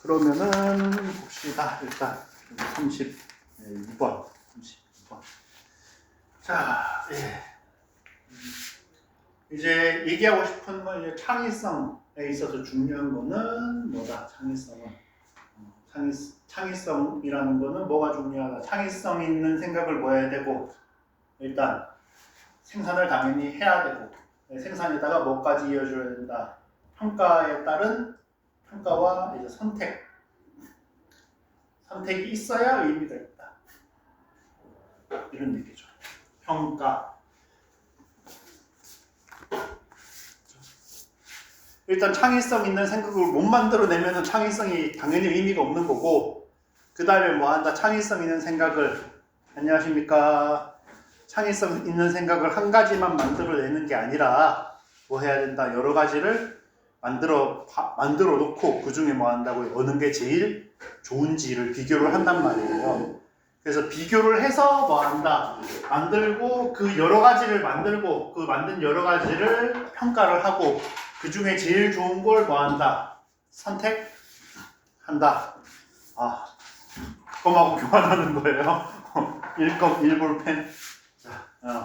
그러면은 봅시다. 일단 32번. 자, 예. 이제 얘기하고 싶은 건 이제 창의성에 있어서 중요한 거는 뭐다? 창의성은 창의성이라는 거는 뭐가 중요하다? 창의성 있는 생각을 뭐 해야 되고, 일단 생산을 당연히 해야 되고, 생산에다가 뭐까지 이어줘야 된다? 평가에 따른 평가와 이제 선택이 있어야 의미가 있다. 이런 얘기죠. 평가. 일단 창의성 있는 생각을 못 만들어내면 창의성이 당연히 의미가 없는 거고, 그 다음에 뭐 한다? 창의성 있는 생각을, 안녕하십니까? 창의성 있는 생각을 한 가지만 만들어내는 게 아니라 뭐 해야 된다? 여러 가지를 만들어 놓고 그 중에 뭐 한다고요? 어느 게 제일 좋은지를 비교를 한단 말이에요. 그래서 비교를 해서 뭐 한다? 만들고 그 여러 가지를 만들고 그 만든 여러 가지를 평가를 하고 그 중에 제일 좋은 걸 뭐 한다? 선택한다. 아, 그거하고 교환하는 거예요. 1볼펜.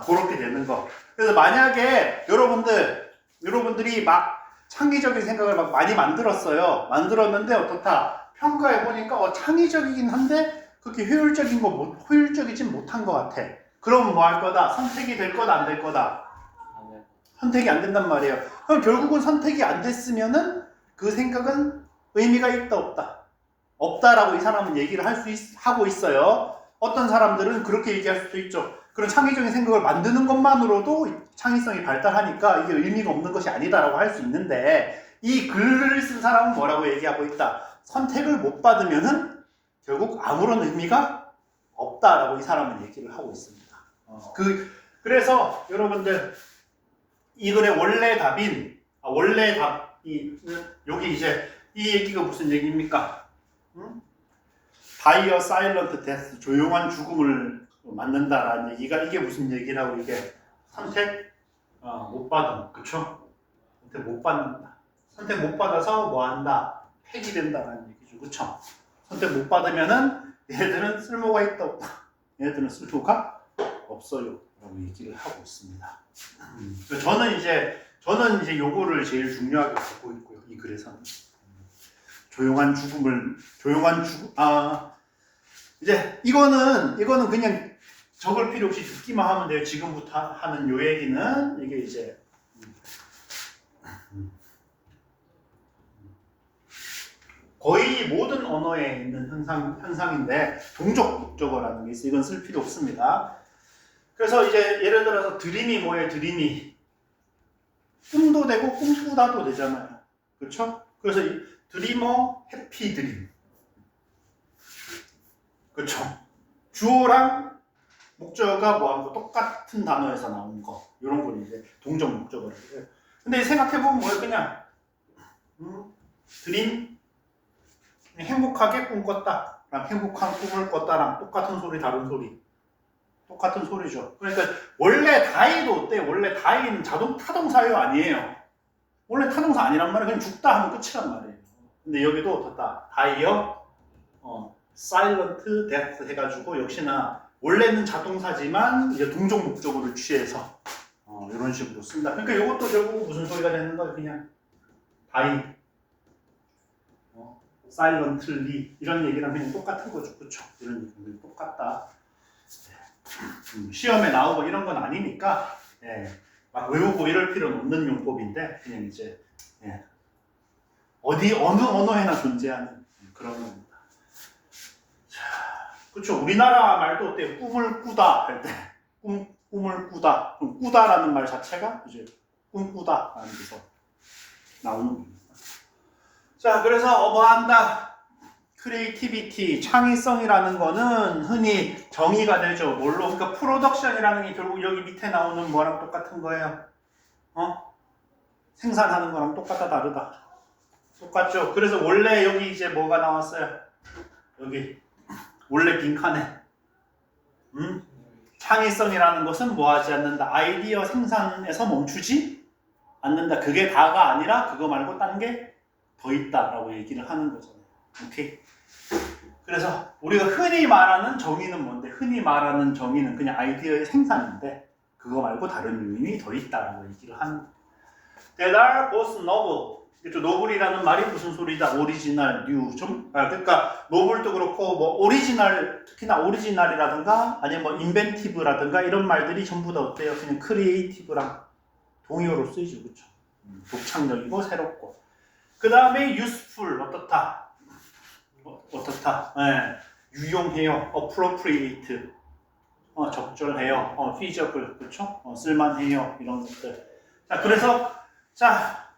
그렇게 되는 거. 그래서 만약에 여러분들이 막 창의적인 생각을 막 많이 만들었는데 어떻다? 평가해 보니까 창의적이긴 한데 그렇게 효율적이진 못한 것 같아. 그럼 뭐 할 거다? 선택이 될 거다, 안 될 거다? 선택이 안 된단 말이에요. 그럼 결국은 선택이 안 됐으면은 그 생각은 의미가 있다, 없다? 없다라고 이 사람은 얘기를 하고 있어요. 어떤 사람들은 그렇게 얘기할 수도 있죠. 그런 창의적인 생각을 만드는 것만으로도 창의성이 발달하니까 이게 의미가 없는 것이 아니다라고 할 수 있는데, 이 글을 쓴 사람은 뭐라고 얘기하고 있다? 선택을 못 받으면은 결국 아무런 의미가 없다라고 이 사람은 얘기를 하고 있습니다. 그래서 여러분들 이 글의 원래 답이 여기 이제 이 얘기가 무슨 얘기입니까? Die a silent death, 조용한 죽음을 맞는다라는 얘기가 이게 무슨 얘기라고? 이게 선택 못 받음, 그쵸? 선택 못 받는다. 선택 못 받아서 뭐 한다? 폐기된다라는 얘기죠, 그쵸? 선택 못 받으면은 얘들은 쓸모가 있다, 없다? 얘들은 쓸모가 없어요 라고 얘기를 하고 있습니다. 저는 이제 요거를 제일 중요하게 보고 있고요, 이 글에서는. 이제 이거는 그냥 적을 필요 없이 듣기만 하면 돼요. 지금부터 하는 요 얘기는 이게 이제 거의 모든 언어에 있는 현상인데 동적 목적어라는 게 있어요. 이건 쓸 필요 없습니다. 그래서 이제 예를 들어서 드림이 뭐예요? 드림이 꿈도 되고 꿈꾸다도 되잖아요. 그렇죠? 그래서 드리머 해피 드림. 그렇죠? 주어랑 목적어가 뭐하고 똑같은 단어에서 나온 거, 이런 건 이제 동적 목적어예요. 근데 생각해보면 뭐예요? 그냥 드림, 행복하게 꿈꿨다 랑 행복한 꿈을 꿨다랑 똑같은 소리, 다른 소리, 똑같은 소리죠. 그러니까 원래 다이도 어때요? 원래 다이는 타동사요, 아니에요? 원래 타동사 아니란 말이에요. 그냥 죽다 하면 끝이란 말이에요. 근데 여기도 어떻다? 다이어 silent death 해가지고 역시나 원래는 자동사지만 이제 동적 목적어를 취해서 이런 식으로 쓴다. 그러니까 이것도 결국 무슨 소리가 되는 거예요? 그냥 die, silently 이런 얘기랑 그냥 똑같은 거죠, 그렇죠? 이런 얘기는 똑같다. 시험에 나오고 이런 건 아니니까 막 외우고 이럴 필요는 없는 용법인데 그냥 이제 어느 언어에나 존재하는 그런 겁니다. 그렇죠. 우리나라 말도 어때요? 꿈을 꾸다 할 때 꿈을 꾸다. 그럼 꾸다라는 말 자체가 이제 꿈꾸다라는 데서 나오는 겁니다. 자, 그래서 뭐 한다? 크리에이티비티, 창의성이라는 거는 흔히 정의가 되죠. 뭘로? 그러니까 프로덕션이라는 게 결국 여기 밑에 나오는 뭐랑 똑같은 거예요. 생산하는 거랑 똑같다, 다르다? 똑같죠. 그래서 원래 여기 이제 뭐가 나왔어요? 여기 원래 빈칸에 창의성이라는 것은 뭐 하지 않는다? 아이디어 생산에서 멈추지 않는다. 그게 다가 아니라 그거 말고 다른 게 더 있다라고 얘기를 하는 거잖아요. 오케이. 그래서 우리가 흔히 말하는 정의는 뭔데? 흔히 말하는 정의는 그냥 아이디어의 생산인데 그거 말고 다른 요인이 더 있다라고 얘기를 하는 거예요. That are both noble. 노블이라는 말이 무슨 소리다? 오리지널, 뉴, 그러니까 노블도 그렇고 뭐 오리지널, 특히나 오리지널이라든가 아니면 뭐 인벤티브라든가 이런 말들이 전부 다 어때요? 그냥 크리에이티브랑 동의어로 쓰이죠, 그렇죠? 독창적이고 새롭고. 그 다음에 useful 어떻다? 어떻다? 네. 유용해요. appropriate. 적절해요. feasible. 그렇죠? 쓸만해요. 이런 것들. 자, 그래서 자,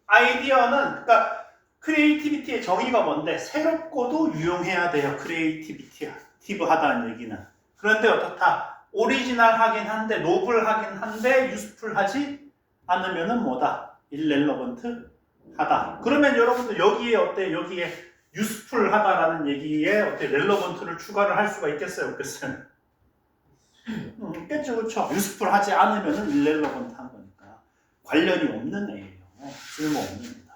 아이디어는 그러니까 크리에이티비티의 정의가 뭔데? 새롭고도 유용해야 돼요. 크리에이티비티하다는 얘기는. 그런데 어떻다? 오리지널하긴 한데 노블하긴 한데 유스풀하지 않으면은 뭐다? irrelevant 하다. 그러면 여러분들 여기에 어때? 여기에 유스풀하다라는 얘기에 어때? relevant를 추가를 할 수가 있겠어요? 없겠어요? 있겠죠, 그렇죠? 유스풀하지 않으면은 irrelevant한 거니까 관련이 없는 애예요. 쓸모없는 애다.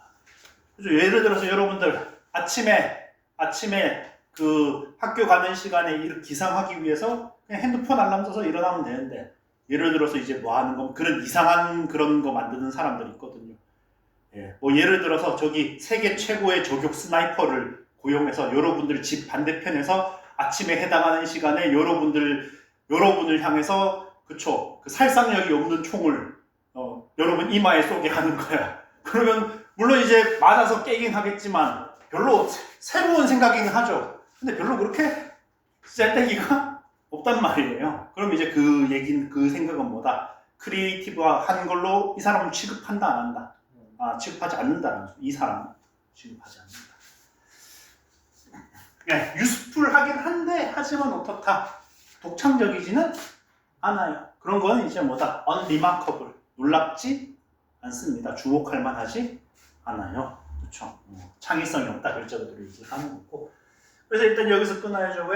그죠? 예를 들어서 여러분들 아침에 그 학교 가는 시간에 이렇게 기상하기 위해서 그냥 핸드폰 알람 써서 일어나면 되는데 예를 들어서 이제 뭐 하는 거 그런 이상한 그런 거 만드는 사람들이 있거든요. 예, 뭐 예를 들어서 저기 세계 최고의 저격 스나이퍼를 고용해서 여러분들 집 반대편에서 아침에 해당하는 시간에 여러분을 향해서 그쵸 그 살상력이 없는 총을 여러분 이마에 쏘게 하는 거야. 그러면 물론 이제 맞아서 깨긴 하겠지만 별로 새로운 생각이긴 하죠. 근데 별로 그렇게 쎄때기가 없단 말이에요. 그럼 이제 그 생각은 뭐다? 크리에이티브한 걸로 이 사람을 취급한다 안 한다? 취급하지 않는다라는 이 사람은 취급하지 않는다. 네, 유스풀하긴 한데 하지만 어떻다? 독창적이지는 않아요. 그런 거는 이제 뭐다? unremarkable. 놀랍지 않습니다. 주목할 만하지 않아요. 그렇죠? 창의성이 없다 글자들을 얘기하는 거고. 그래서 일단 여기서 끊어야죠.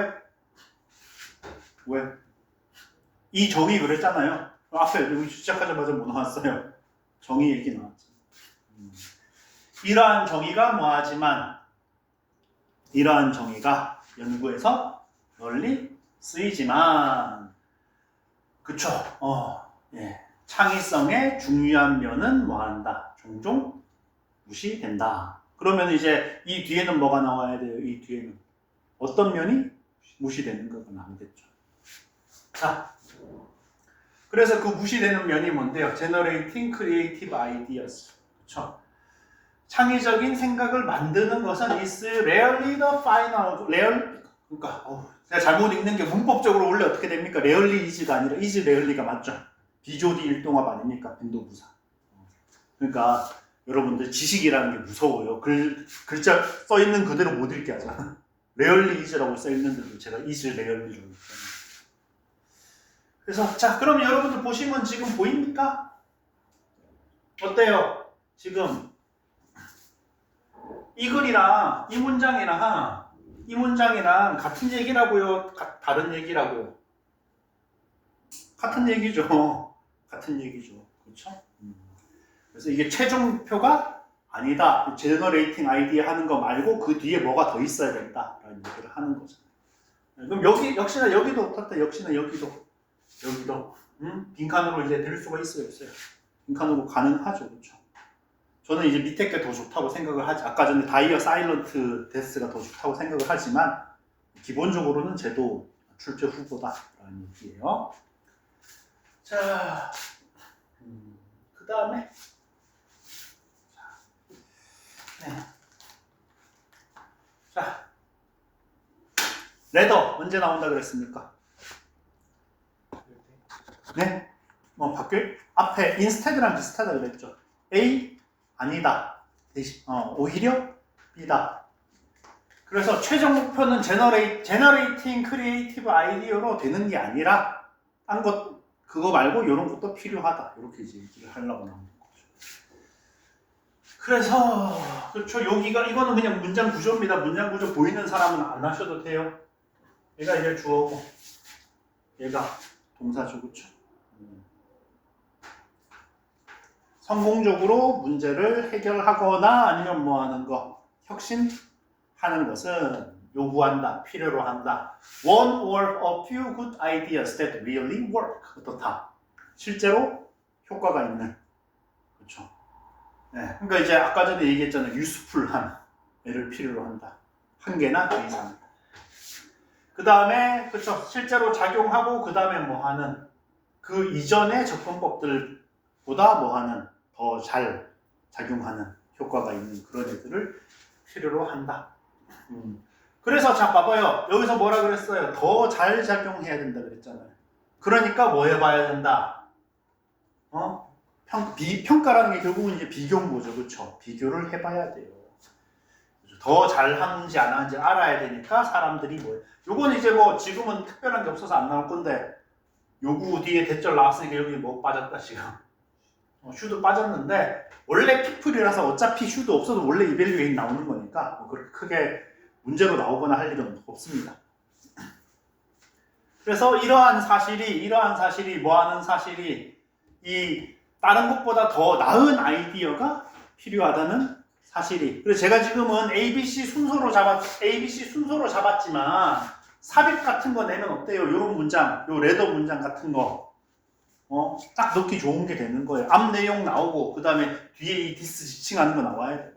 왜? 이 정의 그랬잖아요. 앞에 여기 시작하자마자 뭐 나왔어요? 정의 얘기 나왔죠. 이러한 정의가 뭐하지만 이러한 정의가 연구에서 널리 쓰이지만 그쵸? 예. 창의성의 중요한 면은 뭐한다? 종종 무시된다. 그러면 이제 이 뒤에는 뭐가 나와야 돼요? 이 뒤에는 어떤 면이 무시되는 거가 나오겠죠. 자, 그래서 그 무시되는 면이 뭔데요? Generating creative ideas. 그렇죠? 창의적인 생각을 만드는 것은 is rarely the final. 그러니까 제가 잘못 읽는 게 문법적으로 원래 어떻게 됩니까? rarely is가 아니라 is rarely가 맞죠? 비조디 일동합 아닙니까? 빈도부사. 그러니까 여러분들 지식이라는 게 무서워요. 글자 써있는 그대로 못 읽게 하잖아. rarely is라고 써있는데도 제가 is rarely라고 했잖아요. 그래서 자 그럼 여러분들 보시면 지금 보입니까? 어때요? 지금 이 글이랑 이 문장이랑 같은 얘기라고요? 다른 얘기라고요? 같은 얘기죠. 같은 얘기죠. 그렇죠? 그래서 이게 최종 목표가 아니다. 제너레이팅 아이디어 하는 거 말고 그 뒤에 뭐가 더 있어야 된다라는 얘기를 하는 거잖아요. 그럼 역시나 여기도 어떻다? 역시나 여기도 빈칸으로 이제 될 수가 있어요, 없어요? 빈칸으로 가능하죠, 그렇죠? 저는 이제 밑에 게 더 좋다고 생각을 하지. 아까 전에 다이어 사일런트 데스가 더 좋다고 생각을 하지만 기본적으로는 쟤도 출제 후보다라는 얘기예요. 자, 그 다음에 자, 레더 언제 나온다 그랬습니까? 네? 바뀌어? 앞에 instead랑 비슷하다 그랬죠. A 아니다. 오히려 B다. 그래서 최종 목표는 제너레이팅 크리에이티브 아이디어로 되는 게 아니라 딴 것 그거 말고 이런 것도 필요하다. 이렇게 이제 얘기를 하려고 나오는 거죠. 그래서 그렇죠. 이거는 그냥 문장 구조입니다. 문장 구조 보이는 사람은 안 하셔도 돼요. 얘가 이제 주어고 얘가 동사죠, 그렇죠? 성공적으로 문제를 해결하거나 아니면 뭐 하는 거 혁신하는 하는 것은 요구한다, 필요로 한다. One or a few good ideas that really work. 어떻다? 실제로 효과가 있는. 그렇죠. 네, 그러니까 이제 아까 전에 얘기했잖아요. useful한 애를 필요로 한다. 한 개나 그 이상. 그 다음에 그렇죠. 실제로 작용하고 그 다음에 뭐 하는 그 이전의 접근법들보다 뭐 하는 더 잘 작용하는 효과가 있는 그런 애들을 필요로 한다. 그래서 자 봐봐요. 여기서 뭐라 그랬어요? 더 잘 작용해야 된다 그랬잖아요. 그러니까 뭐 해봐야 된다? 평가라는 게 결국은 이제 비교인 거죠. 그렇죠? 비교를 해봐야 돼요. 더 잘하는지 안 하는지 알아야 되니까 사람들이 뭐예요? 요건 이제 뭐 지금은 특별한 게 없어서 안 나올 건데 요구 뒤에 대절 나왔으니까 여기 뭐 빠졌다 지금. 슈도 빠졌는데 원래 피플이라서 어차피 슈도 없어도 원래 이밸류에이트 나오는 거니까 뭐 그렇게 크게 문제로 나오거나 할 일은 없습니다. 그래서 이러한 사실이 뭐하는 사실이 이 다른 것보다 더 나은 아이디어가 필요하다는 사실이. 그래서 제가 지금은 ABC 순서로 잡았지만 삽입 같은 거 내면 어때요? 요런 문장, 요 레더 문장 같은 거 딱 넣기 좋은 게 되는 거예요. 앞 내용 나오고 그 다음에 뒤에 이 디스 지칭하는 거 나와야 돼요.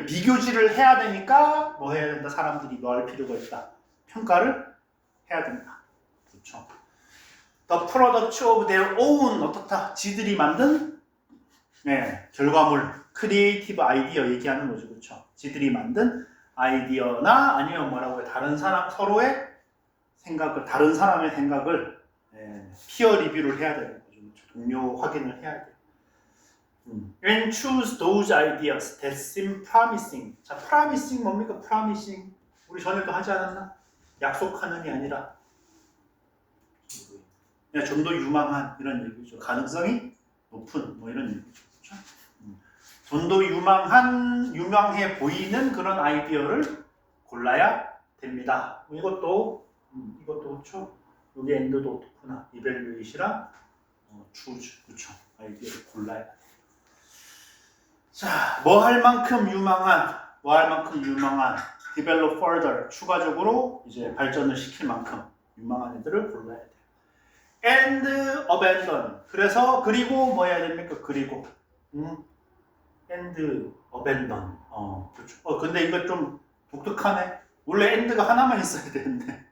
비교질을 해야 되니까 뭐 해야 된다? 사람들이 뭐 할 필요가 있다. 평가를 해야 된다. 그렇죠. The product of their own 어떻다? 지들이 만든 결과물, 크리에이티브 아이디어 얘기하는 거죠. 그렇죠. 지들이 만든 아이디어나 아니면 뭐라고 해요? 다른 사람의 생각을 피어 리뷰를 해야 되는 거죠. 그렇죠? 동료 확인을 해야 돼요. And choose those ideas that seem promising. 자, promising 뭡니까? promising. 우리 전에도 하지 않았나? 약속하는이 아니라 좀 더 유망한 이런 얘기죠. 가능성이 높은 뭐 이런 얘기죠. 그렇죠? 좀 더 유명해 보이는 그런 아이디어를 골라야 됩니다. 이것도 그렇죠. 여기 엔드도 어떻구나. 이밸류에이트랑 choose 그렇죠. 아이디어를 골라야 돼. 자, 뭐 할 만큼 유망한 develop further 추가적으로 이제 발전을 시킬 만큼 유망한 애들을 골라야 돼요. and abandon 그리고 뭐 해야 됩니까? 그리고 and abandon 그렇죠. 근데 이거 좀 독특하네. 원래 and가 하나만 있어야 되는데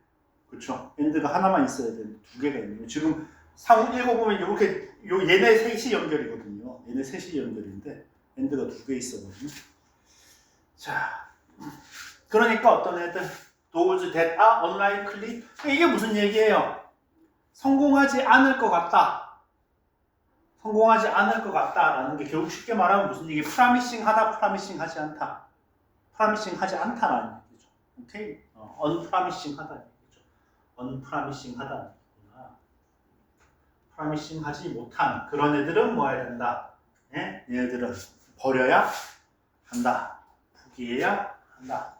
그렇죠. and가 하나만 있어야 되는데 두 개가 있네요. 지금 상호 읽어보면 이렇게 얘네 셋이 연결이거든요. 얘네 셋이 연결인데 and가 두 개 있어거든요. 자, 그러니까 어떤 애들 those that are unlikely 이게 무슨 얘기예요? 성공하지 않을 것 같다라는 게 결국 쉽게 말하면 무슨 얘기? promising 하다, promising 하지 않다. promising 하지 않다라는 얘기죠. 오케이? unpromising 하다는 얘기죠. unpromising 하다는 얘기구나. promising 하지 못한 그런 애들은 뭐 해야 된다? 얘네들은 버려야 한다. 포기해야 한다.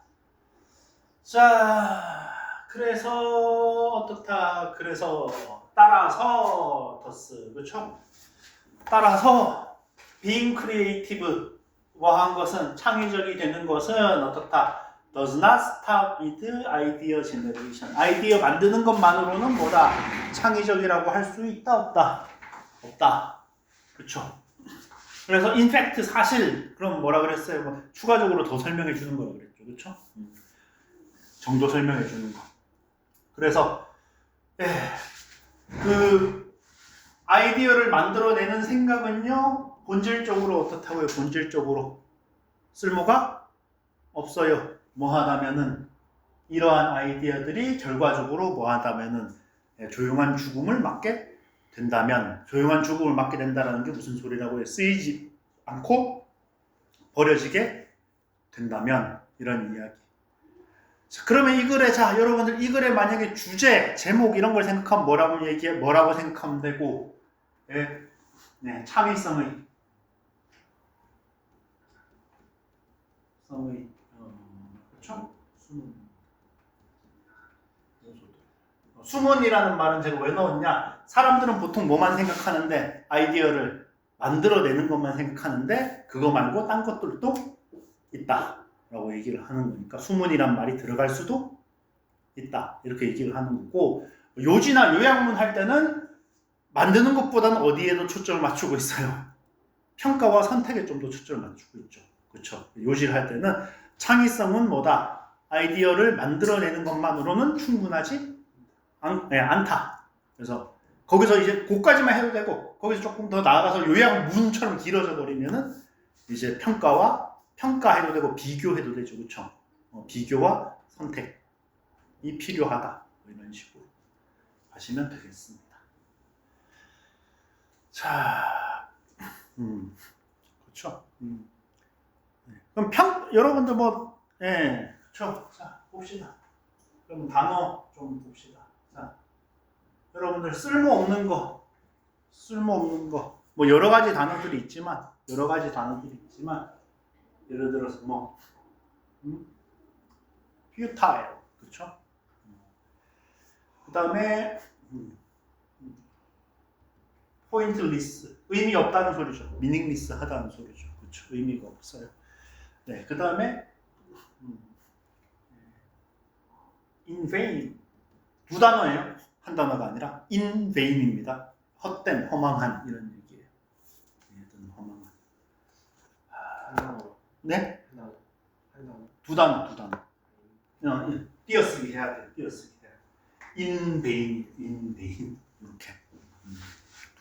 자, 그래서 어떻다? 그래서 따라서 더스 그렇죠? 따라서 being creative 한 것은 창의적이 되는 것은 어떻다? does not stop with idea generation. 아이디어 만드는 것만으로는 뭐다? 창의적이라고 할 수 있다 없다? 없다. 그렇죠? 그래서 in fact 사실 그럼 뭐라 그랬어요? 뭐 추가적으로 더 설명해 주는 거라고 그랬죠. 그렇죠? 정도 설명해 주는 거. 그래서 그 아이디어를 만들어내는 생각은요 본질적으로 어떻다고요? 본질적으로 쓸모가 없어요. 뭐 하다면은 이러한 아이디어들이 결과적으로 뭐 하다면은 조용한 죽음을 맞게 된다면 조용한 죽음을 맞게 된다는 게 무슨 소리라고 해요? 쓰이지 않고 버려지게 된다면 이런 이야기. 자, 그러면 이 글에 여러분들 이 글에 만약에 주제, 제목 이런 걸 생각하면 뭐라고 생각하면 되고 창의성의 그렇죠? 수문이라는 말은 제가 왜 넣었냐? 사람들은 보통 뭐만 생각하는데 아이디어를 만들어내는 것만 생각하는데 그거 말고 딴 것들도 있다. 라고 얘기를 하는 거니까 수문이란 말이 들어갈 수도 있다 이렇게 얘기를 하는 거고, 요지나 요약문 할 때는 만드는 것보다는 어디에도 초점을 맞추고 있어요. 평가와 선택에 좀 더 초점을 맞추고 있죠. 그렇죠. 요지를 할 때는 창의성은 뭐다? 아이디어를 만들어내는 것만으로는 충분하지 않다. 그래서 거기서 이제 그까지만 해도 되고, 거기서 조금 더 나아가서 요약문처럼 길어져 버리면은 이제 평가해도 되고 비교해도 되죠. 그렇죠. 비교와 선택이 필요하다. 이런 식으로 하시면 되겠습니다. 자, 그렇죠. 그럼 여러분들 그렇죠. 자, 봅시다. 그럼 단어 좀 봅시다. 자, 여러분들 쓸모없는 거, 뭐 여러 가지 단어들이 있지만, 예를 들어서 뭐, futile, 그렇죠. 그 다음에 pointless, 의미 없다는 소리죠. meaningless 하다는 소리죠. 그렇죠. 의미가 없어요. 네, 그 다음에 in vain, 두 단어예요. 한 단어가 아니라 in vain입니다. 헛된, 허망한 이런 얘기예요. 허망한. 네? 두 단어. 띄어쓰기 해야 돼. in vain 이렇게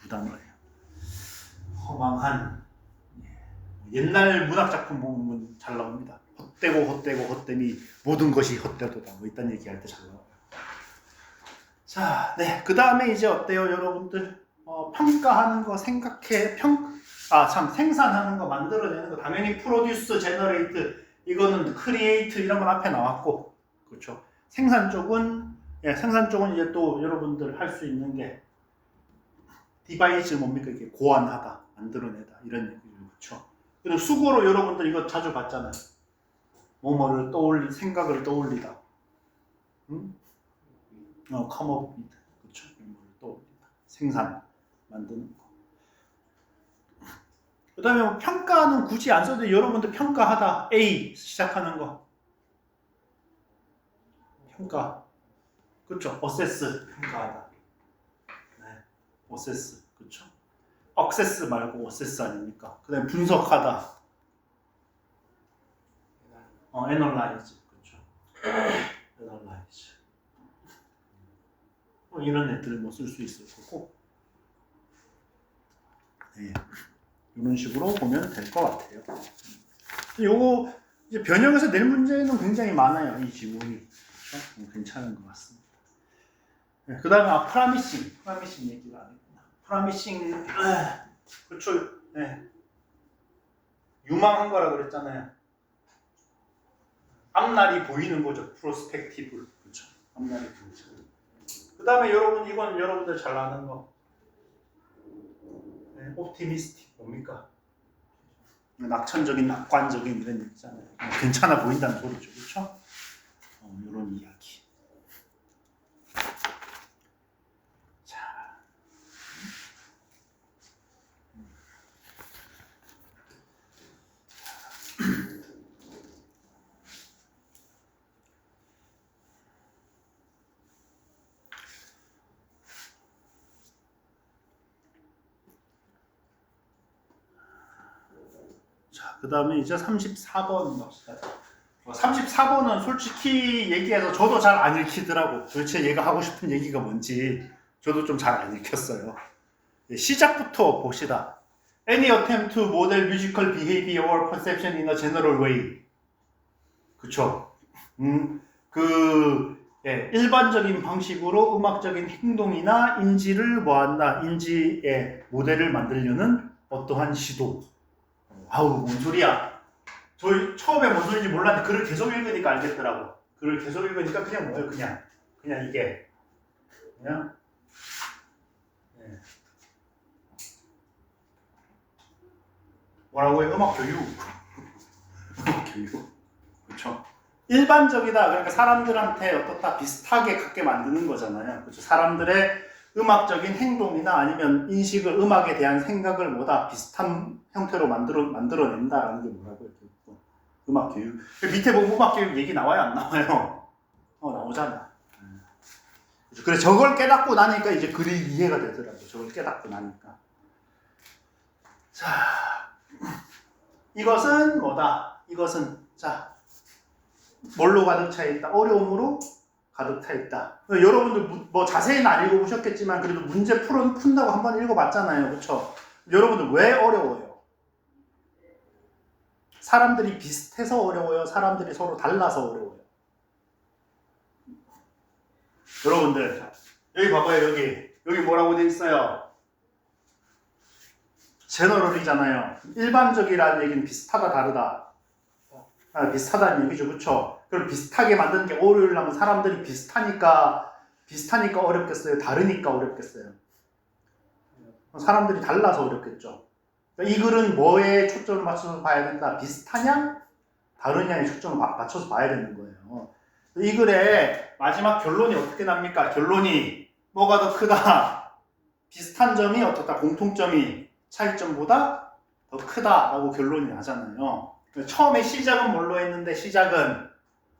두 단어예요. 허망한. 옛날 문학 작품 보면 잘 나옵니다. 헛되고 모든 것이 헛되도다. 뭐 이딴 얘기할 때 잘 나와요. 자, 네. 그 다음에 이제 어때요, 여러분들? 평가하는 거 생각해. 생산하는 거, 만들어내는 거. 당연히 프로듀스, 제너레이트, 이거는 크리에이트 이런 건 앞에 나왔고, 그렇죠. 생산 쪽은 이제 또 여러분들 할 수 있는 게 디바이스 뭡니까? 이게 고안하다, 만들어내다 이런 얘기죠, 그렇죠. 그리고 수고로 여러분들 이거 자주 봤잖아요. 뭐뭐를 생각을 떠올리다. come up with, 그렇죠. 뭐를 떠올리다. 생산, 만드는 거. 그 다음에 평가는 굳이 안 써도 여러분들 평가하다. A 시작하는 거. 평가. 그렇죠. assess, 평가하다. 네. assess, 그렇죠. access 말고 assess 아닙니까? 그 다음에 분석하다. analyze, 그렇죠. analyze. 이런 애들 쓸 수 있을 거고. 네. 이런 식으로 보면 될 것 같아요. 요거 이제 변형해서 낼 문제는 굉장히 많아요. 이 지문이. 그렇죠? 괜찮은 것 같습니다. 네, 그 다음에 프라미싱 얘기가 안 했구나. 프라미싱, 그렇죠. 네. 유망한 거라 그랬잖아요. 앞날이 보이는 거죠. 프로스펙티브, 그렇죠. 앞날이 보이죠. 그 다음에 이건 여러분들 잘 아는 거. 옵티미스틱 뭡니까? 낙천적인, 낙관적인 이런 얘기잖아요. 괜찮아 보인다는 소리죠, 그렇죠? 이런 이야기. 자, 그 다음에 이제 34번 봅시다. 34번은 솔직히 얘기해서 저도 잘 안 읽히더라고. 도대체 얘가 하고 싶은 얘기가 뭔지 저도 좀 잘 안 읽혔어요. 시작부터 봅시다. Any attempt to model musical behavior or perception in a general way. 그쵸? 일반적인 방식으로 음악적인 행동이나 인지를 뭐한다? 인지의 모델을 만들려는 어떠한 시도. 아우, 뭔 소리야. 저희 처음에 뭔 소리인지 몰랐는데 글을 계속 읽으니까 알겠더라고. 글을 계속 읽으니까 그냥 뭐예요? 그냥 이게 그냥 뭐라고요? 음악 교육. 그렇죠. 일반적이다. 그러니까 사람들한테 어떻다 비슷하게 갖게 만드는 거잖아요. 그렇죠. 사람들의 음악적인 행동이나 아니면 인식을, 음악에 대한 생각을 비슷한 형태로 만들어낸다라는 게 뭐라고요? 음악 교육. 밑에 보면 음악 교육 얘기 나와요, 안 나와요? 나오잖아. 그래, 저걸 깨닫고 나니까 이제 글이 이해가 되더라고. 저걸 깨닫고 나니까. 자, 이것은 뭐다? 이것은, 자, 뭘로 가득 차 있다? 어려움으로 가득 차 있다. 여러분들 뭐 자세히는 안 읽어보셨겠지만 그래도 문제 푼다고 한번 읽어봤잖아요. 그쵸? 여러분들 왜 어려워요? 사람들이 비슷해서 어려워요? 사람들이 서로 달라서 어려워요? 여러분들 여기 봐봐요. 여기 뭐라고 돼 있어요? 제너럴이잖아요. 일반적이라는 얘기는 비슷하다 다르다. 비슷하다는 얘기죠. 그쵸? 그럼 비슷하게 만드는 게 어려우려면 사람들이 비슷하니까 어렵겠어요? 다르니까 어렵겠어요? 사람들이 달라서 어렵겠죠. 그러니까 이 글은 뭐에 초점을 맞춰서 봐야 된다? 비슷하냐? 다르냐에 초점을 맞춰서 봐야 되는 거예요. 이 글의 마지막 결론이 어떻게 납니까? 결론이 뭐가 더 크다? 비슷한 점이 어떻다? 공통점이 차이점보다 더 크다라고 결론이 나잖아요. 처음에 시작은 뭘로 했는데 시작은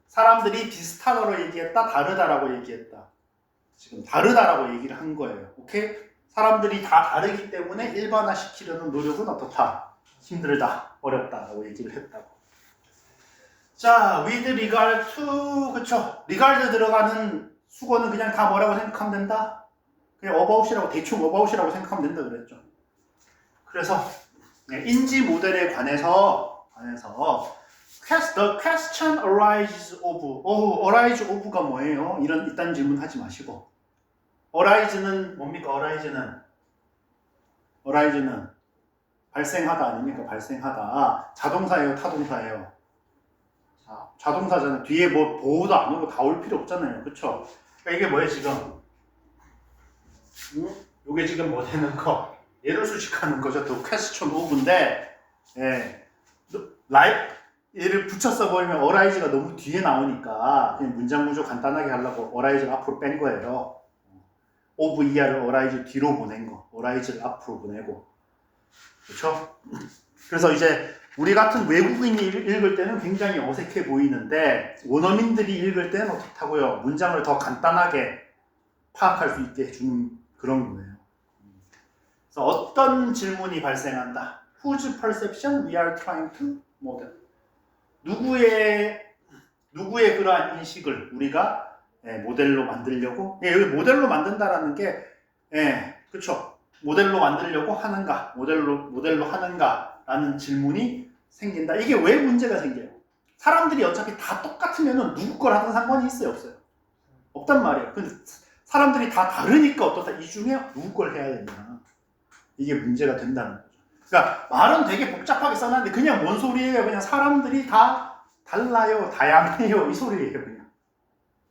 사람들이 비슷하다고 얘기했다, 다르다라고 얘기했다. 지금 다르다라고 얘기를 한 거예요. 오케이? 사람들이 다 다르기 때문에 일반화시키려는 노력은 어떻다? 힘들다, 어렵다라고 얘기를 했다고. 자, with regard to, 그쵸? regard 들어가는 수거는 그냥 다 뭐라고 생각하면 된다? 그냥 about이라고, 대충 about이라고 생각하면 된다 그랬죠. 그래서 인지 모델에 관해서 the question arises of가 뭐예요? 이딴 질문 하지 마시고 arise는 뭡니까? arise는 발생하다 아닙니까? 발생하다. 자동사예요? 타동사예요? 자동사잖아요. 뒤에 뭐 보호도 안 오고 다 올 필요 없잖아요. 그쵸? 그러니까 이게 뭐예요 지금? 이게 지금 뭐 되는 거? 얘를 수식하는 거죠. The question of인데 얘를 붙여 써버리면 arise가 너무 뒤에 나오니까 그냥 문장 구조 간단하게 하려고 arise를 앞으로 뺀 거예요. of 이하를 arise 뒤로 보낸 거. arise를 앞으로 보내고. 그렇죠? 그래서 이제 우리 같은 외국인이 읽을 때는 굉장히 어색해 보이는데 원어민들이 읽을 때는 어떻다고요? 문장을 더 간단하게 파악할 수 있게 해주는 그런 거예요. 그래서 어떤 질문이 발생한다? Whose perception we are trying to model? 누구의 그러한 인식을 우리가 모델로 만들려고? 여기 모델로 만든다라는 게, 그쵸? 모델로 만들려고 하는가? 모델로 하는가라는 질문이 생긴다. 이게 왜 문제가 생겨요? 사람들이 어차피 다 똑같으면 누구 걸 하든 상관이 있어요, 없어요? 없단 말이에요. 근데 사람들이 다 다르니까 어떻다? 이 중에 누구 걸 해야 되냐? 이게 문제가 된다는 거죠. 그러니까 말은 되게 복잡하게 써놨는데 그냥 뭔 소리예요? 그냥 사람들이 다 달라요, 다양해요 이 소리예요. 그냥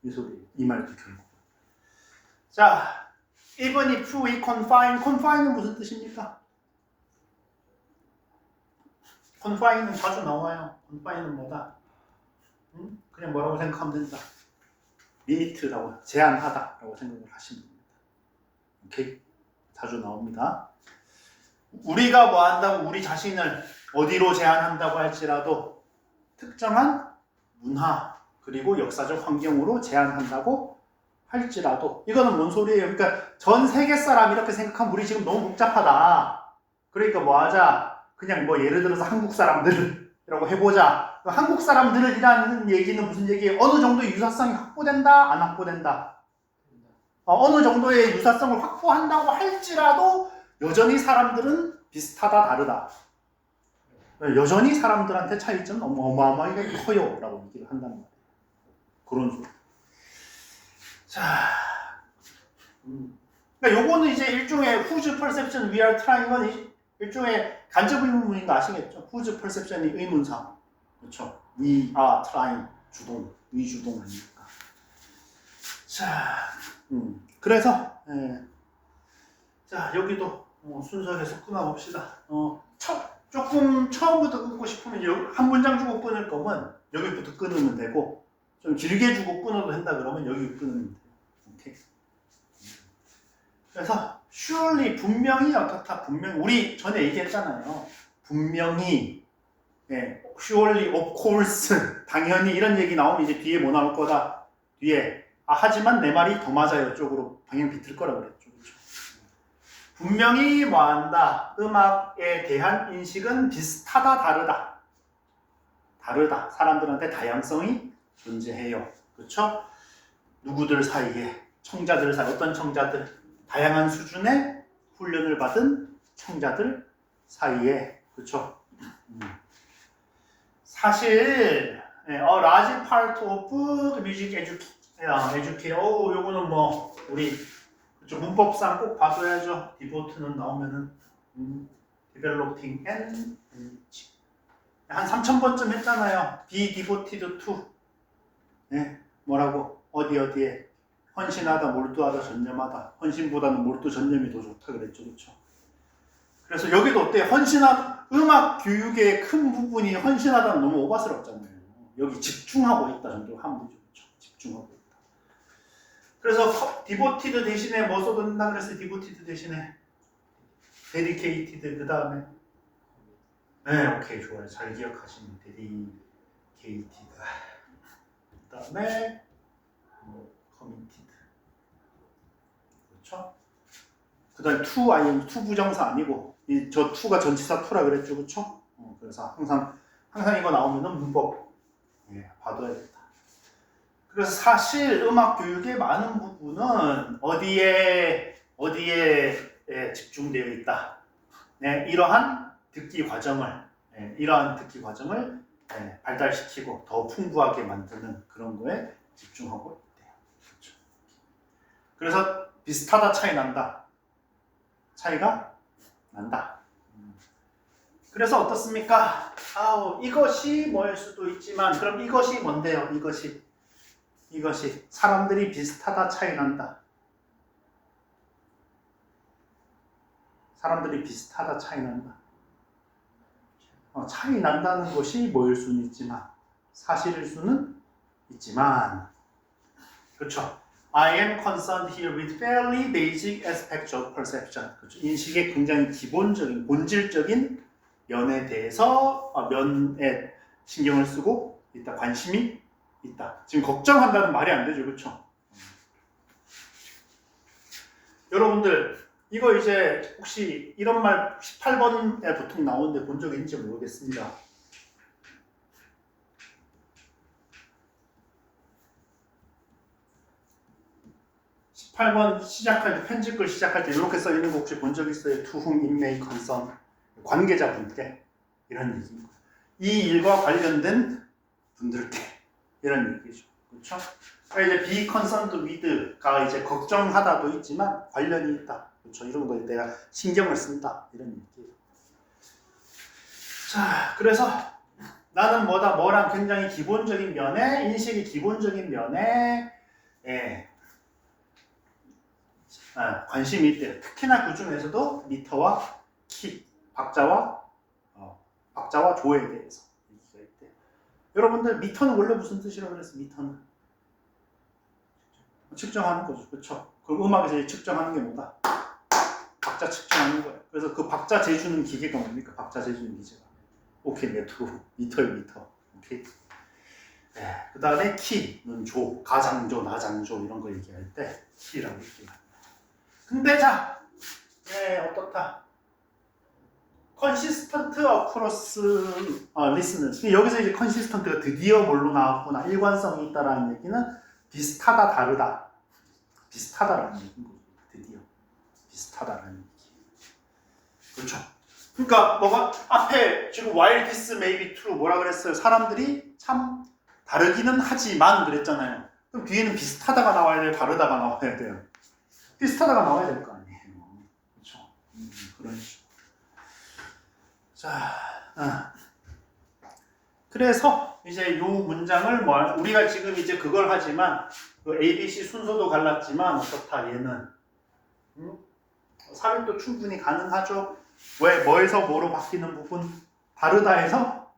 이 소리, 이 말도 결국. 자, even if we confine은 무슨 뜻입니까? confine은 자주 나와요. confine은 뭐다? 그냥 뭐라고 생각하면 된다. 리미트라고, 제한하다라고 생각을 하시면 됩니다. 오케이? 자주 나옵니다. 우리가 뭐 한다고 우리 자신을 어디로 제한한다고 할지라도 특정한 문화 그리고 역사적 환경으로 제한한다고 할지라도 이거는 뭔 소리예요? 그러니까 전 세계 사람 이렇게 생각하면 우리 지금 너무 복잡하다. 그러니까 뭐 하자? 그냥 뭐 예를 들어서 한국 사람들이라고 해보자. 한국 사람들이라는 얘기는 무슨 얘기예요? 어느 정도의 유사성이 확보된다? 안 확보된다? 어느 정도의 유사성을 확보한다고 할지라도 여전히 사람들은 비슷하다 다르다. 여전히 사람들한테 차이점은 어마어마하게 커요 라고 얘기를 한단 말이에요. 그런 소리. 자, 그러니까 요거는 이제 일종의 whose perception we are trying 건 일종의 간접 의문문인 거 아시겠죠? whose perception이 의문사. 그렇죠? we are trying 주동, 위주동 아닙니까? 자, 그래서 자 여기도 순서에서 끊어봅시다. 조금 처음부터 끊고 싶으면 한 문장 주고 끊을 거면 여기부터 끊으면 되고 좀 길게 주고 끊어도 된다 그러면 여기 끊으면 돼요. 오케이. 그래서 surely 분명히 어떻다 분명히 우리 전에 얘기했잖아요. 분명히 예, surely, of course, 당연히 이런 얘기 나오면 이제 뒤에 뭐 나올 거다. 뒤에 하지만 내 말이 더 맞아요 쪽으로 방향 비틀 거라고 그랬죠. 그렇죠? 분명히 뭐한다. 음악에 대한 인식은 비슷하다, 다르다. 다르다. 사람들한테 다양성이 존재해요. 그렇죠? 누구들 사이에, 청자들 사이, 어떤 청자들, 다양한 수준의 훈련을 받은 청자들 사이에, 그렇죠? 사실 large part of music education, 요거는 뭐 우리 그렇죠? 문법상 꼭 봐둬야죠. devote는 나오면은 developing and 한 3,000번쯤 했잖아요. be devoted to 네, 뭐라고 어디에 헌신하다, 몰두하다, 전념하다. 헌신보다는 몰두, 전념이 더 좋다 그랬죠, 그렇죠? 그래서 여기도 어때요? 음악 교육의 큰 부분이 헌신하다는 너무 오바스럽잖아요. 여기 집중하고 있다 정도 하면 되죠, 그렇죠? 집중하고 있다. 그래서 디보티드 대신에 뭐 써도 된다 그랬어요? 디보티드 대신에 데디케이티드 그 다음에 네, 오케이 좋아요. 잘 기억하시는 데디케이티드 그 다음에 커미티드 그렇죠? 그 다음에 투 부정사 아니고 저 투가 전치사 투라 그랬죠, 그렇죠? 그래서 항상 이거 나오면은 문법 봐둬야겠다. 그래서 사실 음악 교육의 많은 부분은 어디에 집중되어 있다. 네, 이러한 듣기 과정을 발달시키고 더 풍부하게 만드는 그런 거에 집중하고 있대요. 그렇죠? 그래서 비슷하다 차이가 난다. 그래서 어떻습니까? 이것이 뭐일 수도 있지만 그럼 이것이 뭔데요? 이것이 사람들이 비슷하다 차이 난다. 사람들이 비슷하다 차이 난다. 차이 난다는 것이 뭐일 수는 있지만 사실일 수는 있지만 그렇죠. I am concerned here with fairly basic aspects of perception. 그렇죠. 인식의 굉장히 기본적인 본질적인 면에 대해서 면에 신경을 쓰고 있다. 관심이 있다. 지금 걱정한다는 말이 안 되죠. 그렇죠? 여러분들 이거 이제 혹시 이런 말 18번에 보통 나오는데 본 적 있는지 모르겠습니다. 편집글 시작할 때 이렇게 써 있는 거 혹시 본 적 있어요? To whom it may concern. 관계자분께 이런 얘기입니다. 이 일과 관련된 분들께 이런 얘기죠. 그렇죠? 그러니까 이제 be concerned with가 이제 걱정하다도 있지만 관련이 있다. 그렇죠? 이런 거에 내가 신경을 쓴다. 이런 얘기예요. 자, 그래서 나는 뭐랑 굉장히 기본적인 면에 인식이 기본적인 면에 관심이 있대요. 특히나 그 중에서도 미터와 키, 박자와 조에 대해서 얘기가 있대요. 여러분들 미터는 원래 무슨 뜻이라고 그랬어요? 미터는 측정하는 거죠, 그렇죠? 그 음악에서 측정하는 게 뭐다? 박자 측정하는 거예요. 그래서 그 박자 재주는 기계가 뭡니까? 박자 재주는 기계가 오케이 미터예요, 미터. 오케이. 그 다음에 키는 조, 가장조, 나장조 이런 거 얘기할 때 키라고 얘기합니다. 근데 자, 어떻다? consistent across listeners. 여기서 이제 consistent가 드디어 뭘로 나왔구나. 일관성이 있다라는 얘기는 비슷하다, 다르다. 비슷하다라는 얘기인 거죠. 드디어 비슷하다라는 얘기. 그렇죠. 그러니까 뭐가 앞에 지금 while this may be true 뭐라 그랬어요? 사람들이 참 다르기는 하지만 그랬잖아요. 그럼 뒤에는 비슷하다가 나와야 돼요, 다르다가 나와야 돼요. 비슷하다가 나와야 될 거 아니에요. 그렇죠. 그런 식으로. 자, 그래서 이제 이 문장을 우리가 지금 이제 그걸 하지만 그 ABC 순서도 갈랐지만 어떻다 얘는 삽입도 충분히 가능하죠. 왜 뭐에서 뭐로 바뀌는 부분 다르다에서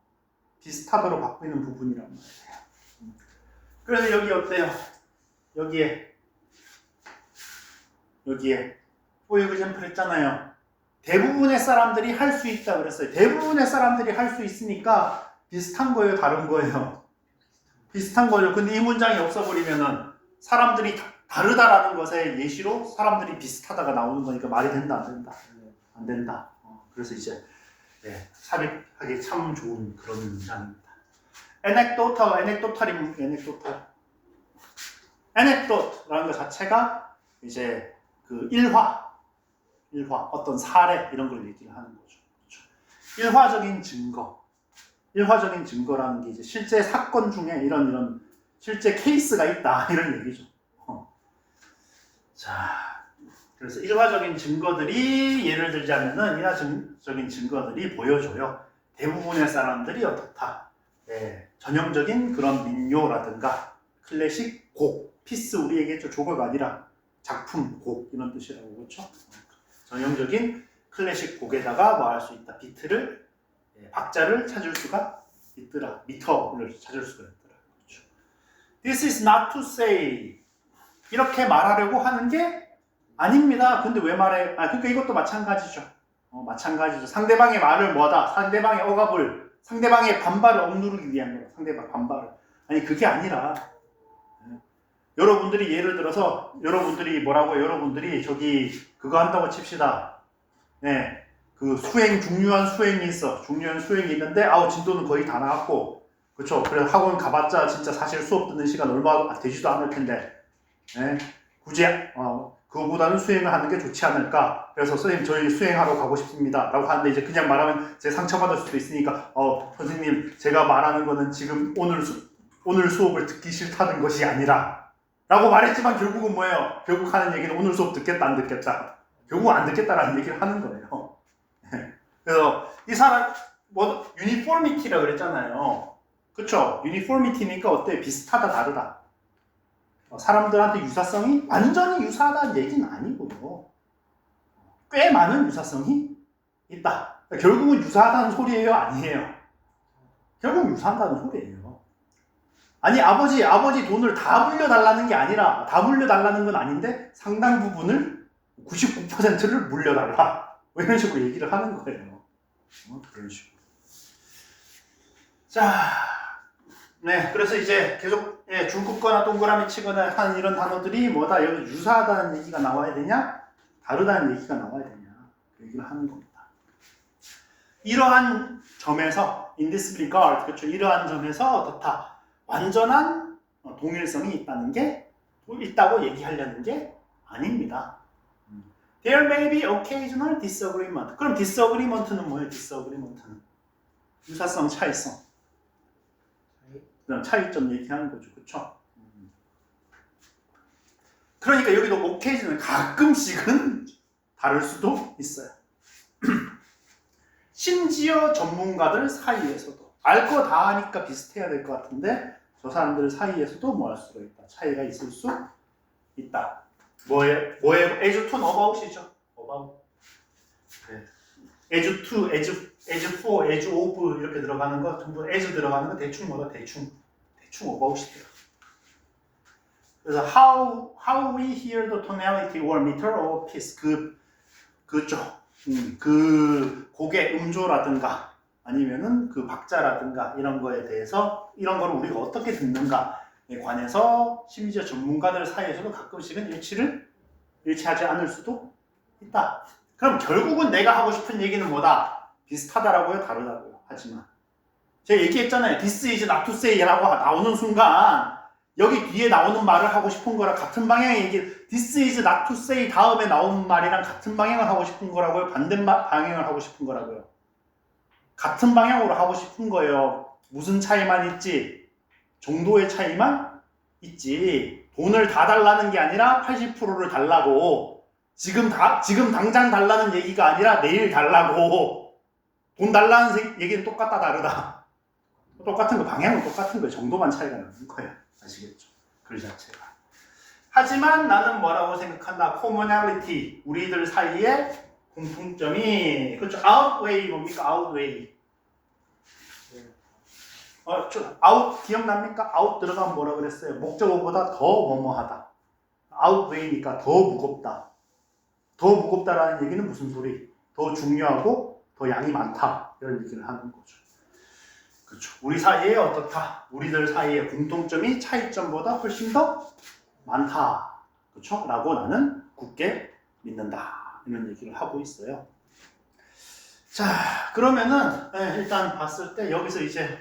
비슷하다로 바뀌는 부분이란 말이에요. 그래서 여기 어때요? 여기에 for example 했잖아요. 대부분의 사람들이 할 수 있다 그랬어요. 대부분의 사람들이 할 수 있으니까 비슷한 거예요, 다른 거예요? 비슷한 거예요. 근데 이 문장이 없어버리면은 사람들이 다르다라는 것의 예시로 사람들이 비슷하다가 나오는 거니까 말이 된다, 안 된다? 안 된다. 그래서 이제 삽입하기 참 좋은 그런 문장입니다. anecdote라는 것 자체가 이제 그 일화, 어떤 사례 이런 걸 얘기를 하는 거죠. 그렇죠? 일화적인 증거라는 게 이제 실제 사건 중에 이런 실제 케이스가 있다 이런 얘기죠. 자, 그래서 일화적인 증거들이 예를 들자면은 일화적인 증거들이 보여줘요. 대부분의 사람들이 어떻다. 전형적인 그런 민요라든가 클래식 곡, 피스 우리 얘기했죠. 조각 아니라 작품, 곡 이런 뜻이라고 그렇죠. 전형적인 클래식 곡에다가 뭐 할 수 있다. 비트를 박자를 찾을 수가 있더라. 미터를 찾을 수가 있더라. 그렇죠. This is not to say 이렇게 말하려고 하는 게 아닙니다. 근데 왜 말해? 그러니까 이것도 마찬가지죠. 마찬가지죠. 상대방의 말을 뭐다? 상대방의 억압을, 상대방의 반발을 억누르기 위한 거예요. 상대방 반발을. 아니 그게 아니라 여러분들이 예를 들어서 여러분들이 뭐라고요? 여러분들이 저기 그거 한다고 칩시다. 그 중요한 수행이 있어. 중요한 수행이 있는데 진도는 거의 다 나왔고, 그렇죠? 그래서 학원 가봤자 진짜 사실 수업 듣는 시간 얼마 되지도 않을 텐데, 굳이 그거보다는 수행을 하는 게 좋지 않을까? 그래서 선생님 저희 수행하러 가고 싶습니다. 라고 하는데 이제 그냥 말하면 제 상처받을 수도 있으니까 선생님 제가 말하는 거는 지금 오늘 수업을 듣기 싫다는 것이 아니라 라고 말했지만 결국은 뭐예요? 결국 하는 얘기는 오늘 수업 듣겠다 안 듣겠다. 결국 안 듣겠다라는 얘기를 하는 거예요. 그래서 이 사람 유니포미티라고 그랬잖아요. 그쵸? 유니포미티니까 어때? 비슷하다 다르다. 사람들한테 유사성이 완전히 유사하다는 얘기는 아니고요. 꽤 많은 유사성이 있다. 결국은 유사하다는 소리예요? 아니에요? 결국 유사하다는 소리예요. 아니 아버지 돈을 다 물려달라는 게 아니라 다 물려달라는 건 아닌데 상당 부분을 99%를 물려달라. 이런 식으로 얘기를 하는 거예요. 그런 식으로. 자, 그래서 이제 계속 줄 긋거나 동그라미 치거나 하는 이런 단어들이 뭐다? 여기 유사하다는 얘기가 나와야 되냐? 다르다는 얘기가 나와야 되냐? 그 얘기를 하는 겁니다. 이러한 점에서 in this regard, 그렇죠? 이러한 점에서 어떻다? 완전한 동일성이 있다고 얘기하려는 게 아닙니다. There may be occasional disagreement. 그럼 disagreement는 뭐예요? disagreement는 유사성, 차이성. 그냥 차이점 얘기하는 거죠, 그렇죠? 그러니까 여기도 occasional 가끔씩은 다를 수도 있어요. 심지어 전문가들 사이에서도 알 거 다 하니까 비슷해야 될 것 같은데 저 사람들 사이에서도 뭐 할 수가 있다. 차이가 있을 수 있다. 뭐예요? as to about이죠. about. as to, as for, as of 이렇게 들어가는 거 전부 as 들어가는 거 대충 대충 about이에요. 그래서 how we hear the tonality or meter or piece 그쪽 그 곡의 음조라든가 아니면은 그 박자라든가 이런 거에 대해서 이런 거를 우리가 어떻게 듣는가에 관해서 심지어 전문가들 사이에서도 가끔씩은 일치하지 않을 수도 있다. 그럼 결국은 내가 하고 싶은 얘기는 뭐다? 비슷하다라고요? 다르다고요? 하지만 제가 얘기했잖아요. This is not to say라고 나오는 순간 여기 뒤에 나오는 말을 하고 싶은 거랑 같은 방향의 얘기 This is not to say 다음에 나오는 말이랑 같은 방향을 하고 싶은 거라고요? 반대 방향을 하고 싶은 거라고요? 같은 방향으로 하고 싶은 거예요. 무슨 차이만 있지? 정도의 차이만 있지. 돈을 다 달라는 게 아니라 80%를 달라고. 지금 당장 달라는 얘기가 아니라 내일 달라고. 돈 달라는 얘기는 똑같다 다르다. 똑같은 거 방향은 똑같은 거예요. 정도만 차이가 나는 거예요. 아시겠죠? 글 자체가. 하지만 나는 뭐라고 생각한다? commonality. 우리들 사이에 공통점이 그렇죠. outweigh 뭡니까? outweigh. out 기억납니까? out 들어가면 뭐라 그랬어요? 목적어보다 더 뭐뭐하다. outweigh니까 더 무겁다. 더 무겁다라는 얘기는 무슨 소리? 더 중요하고 더 양이 많다 이런 얘기를 하는 거죠. 그렇죠. 우리 사이에 어떻다? 우리들 사이의 공통점이 차이점보다 훨씬 더 많다. 그렇죠? 라고 나는 굳게 믿는다. 이런 얘기를 하고 있어요. 자, 그러면은 일단 봤을 때 여기서 이제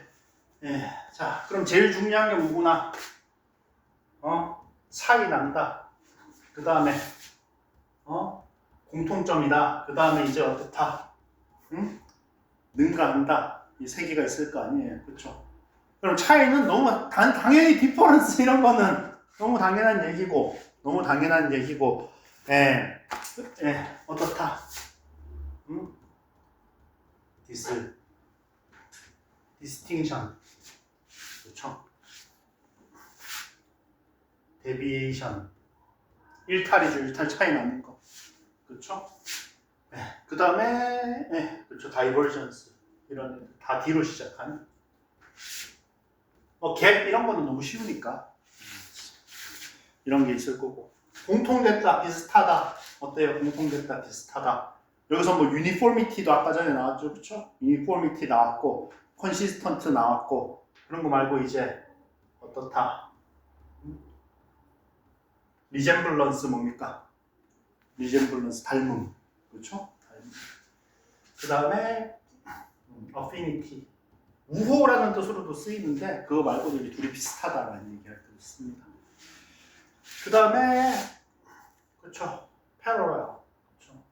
자, 그럼 제일 중요한 게 뭐구나? 차이 난다. 그 다음에 공통점이다. 그 다음에 이제 어떻다? 응? 능가한다. 이 세 개가 있을 거 아니에요. 그렇죠? 그럼 차이는 너무 당연히 디퍼런스 이런 거는 너무 당연한 얘기고 어떻다? 응? distinction. 그렇죠? deviation. 일탈이죠. 일탈 차이 나는 거. 그렇죠? 그 다음에 그렇죠. divergence. 이런 애들 다 D로 시작하는. 갭 이런 거는 너무 쉬우니까 이런 게 있을 거고. 공통됐다, 비슷하다. 어때요? 공통됐다, 비슷하다. 여기서 뭐 uniformity도 아까 전에 나왔죠, 그렇죠? uniformity 나왔고, consistent 나왔고, 그런 거 말고 이제 어떻다? resemblance 뭡니까? resemblance 닮음, 그렇죠? 닮음. 그 다음에 affinity. 우호라는 뜻으로도 쓰이는데 그거 말고도 이제 둘이 비슷하다라는 얘기할 때도 씁니다. 그 다음에 그렇죠. parallel. 그렇죠.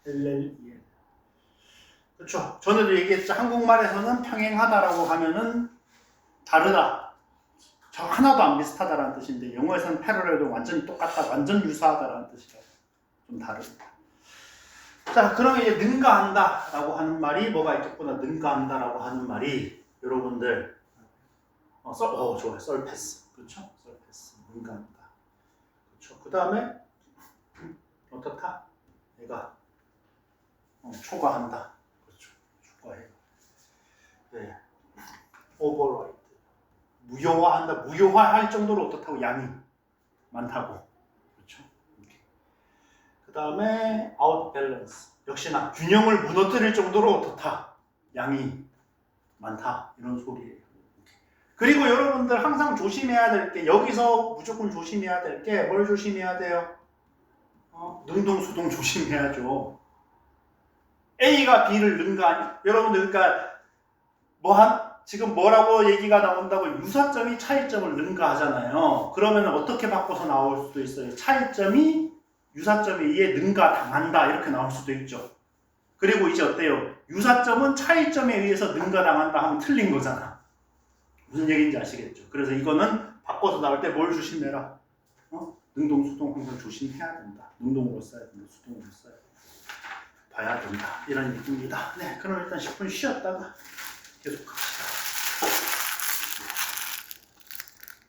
LLEL. 그렇죠. 전에도 얘기했죠. 한국말에서는 평행하다라고 하면은 다르다. 저 하나도 안 비슷하다라는 뜻인데 영어에서는 parallel도 완전히 똑같다, 완전 유사하다라는 뜻이라 좀 다릅니다. 자, 그러면 이제 능가한다라고 하는 말이 뭐가 있겠구나. 능가한다라고 하는 말이 여러분들 좋아요. surpass. 그렇죠? surpass. 능가한다. 그렇죠. 그 다음에 어떻다? 얘가 초과한다. 그렇죠. 초과해. 네. override. 무효화한다. 무효화할 정도로 어떻다고? 양이 많다고. 그렇죠. 그 다음에 outbalance. 역시나 균형을 무너뜨릴 정도로 어떻다? 양이 많다. 이런 소리예요. 그리고 여러분들 항상 조심해야 될 게, 여기서 무조건 조심해야 될 게 뭘 조심해야 돼요? 능동수동 조심해야죠. A가 B를 능가, 여러분들 그러니까 지금 뭐라고 얘기가 나온다고? 유사점이 차이점을 능가하잖아요. 그러면 어떻게 바꿔서 나올 수도 있어요. 차이점이 유사점에 의해 능가당한다 이렇게 나올 수도 있죠. 그리고 이제 어때요? 유사점은 차이점에 의해서 능가당한다 하면 틀린 거잖아. 무슨 얘기인지 아시겠죠? 그래서 이거는 바꿔서 나올 때 뭘 조심해라? 능동, 수동 항상 조심해야 된다. 능동으로 써야 된다. 수동으로 써야 된다. 봐야 된다. 이런 얘기입니다. 네, 그럼 일단 10분 쉬었다가 계속 갑시다.